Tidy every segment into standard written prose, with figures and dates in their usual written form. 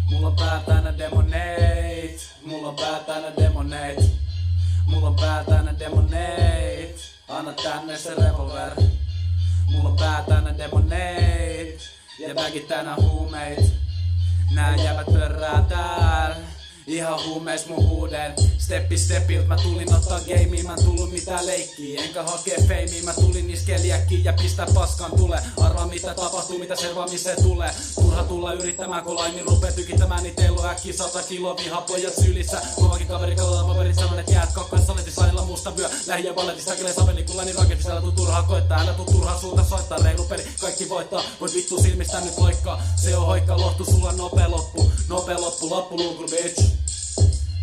Mulla on pää täynnä demoneit. Mulla on pää täynnä demoneit. Mulla on pää täynnä demoneit. Anna tänne se revolver. Mulla on pää täynnä demoneit. Ja bagit täynnä huumeit. Nää jävät pörrää tääl. Ihan huumeis mun huuden. Steppi stepilt mä tulin ottaa gameen. Mä en tullut mitään leikkiä, enkä hakee feimiä. Mä tulin iskeä liäkkiin ja pistää paskan tule. Arvaa mitä tapahtuu, mitä servaamiseen tulee. Turha tulla yrittämään, kun laini rupee tykittämään. Niin teillä on äkkiä 100 kiloa vihapojat sylissä. Kovakin kaveri kalalla paperit sanon, et jäät kakkois saletis. Lainilla musta vyö, lähiö valletista kelee sapeli. Kun lainin raketista älä tuu turhaa koittaa. Älä tuu turhaa suuta soittaa, reilu peli. Kaikki voittaa, voit vittu silmistä nyt loikkaa. Se on hoikka lohtu, sulla nopea loppu. Nopea loppu, loppuluukur bitch.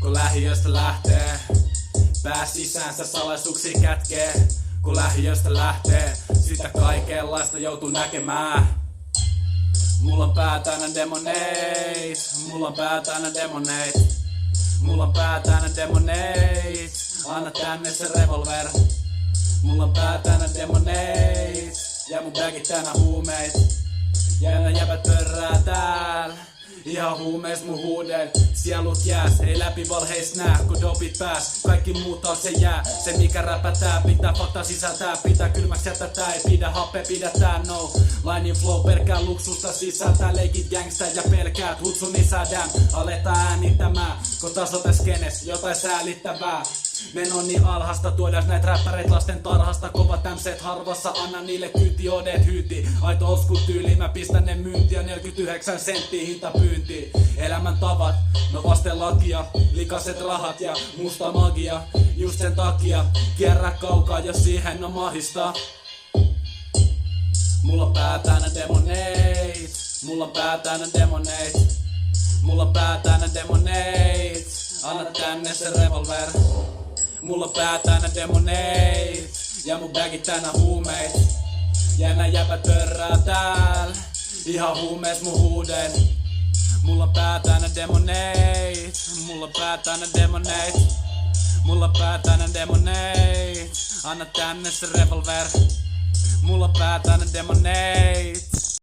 Kun lähiöstä lähtee, pää sisäänsä salaisuuksia kätkee. Kun lähiöstä lähtee, sitä kaikenlaista joutuu näkemään. Mulla on pää täynnä demoneit. Mulla on pää täynnä demoneit. Mulla on pää täynnä demoneit. Anna tänne se revolver. Mulla on pää täynnä demoneit. Ja mun bagit täynnä huumeit. Ja nää jäbät pörrää tääl. Ihan huumeis mun huuden, sielut jääs, ei läpi valheis nää, kun dopit pääs. Kaikki muut taakse jää, se mikä räpätää, pitää faktaa sisältää. Pitää kylmäks jättää, ei pidä happea, pidä tää no. Lainin flow perkää luksusta sisältää, leikit gangsta ja pelkäät hutsun isädään. Aletaan äänittämään, kun taso täs kenes, jotain säälittävää. Meno niin alhasta, tuodaan näit räppäreit lasten tarhasta. Kovat tämseet harvassa, anna niille kyyti, odet hyyti. Aito old school tyyli, mä pistän ne myyntiä 49 senttiä hinta pyyntiin. Elämän tavat, no vasten lakia. Likaset rahat ja musta magia. Just sen takia, kierrä kaukaa jos siihen on mahista. Mulla on pää täynnä demoneit. Mulla on pää täynnä demoneit. Mulla on pää täynnä demoneit. Anna tänne se revolver. Mulla on pää täynnä demoneit. Ja mun bagit täynnä huumeit. Ja nää jäbät pörrää tääl. Ihan huumeis mun huuden. Mulla on pää täynnä demoneit. Mulla on pää täynnä demoneit. Mulla on pää täynnä demoneit. Anna tänne se revolver. Mulla on pää täynnä demoneit.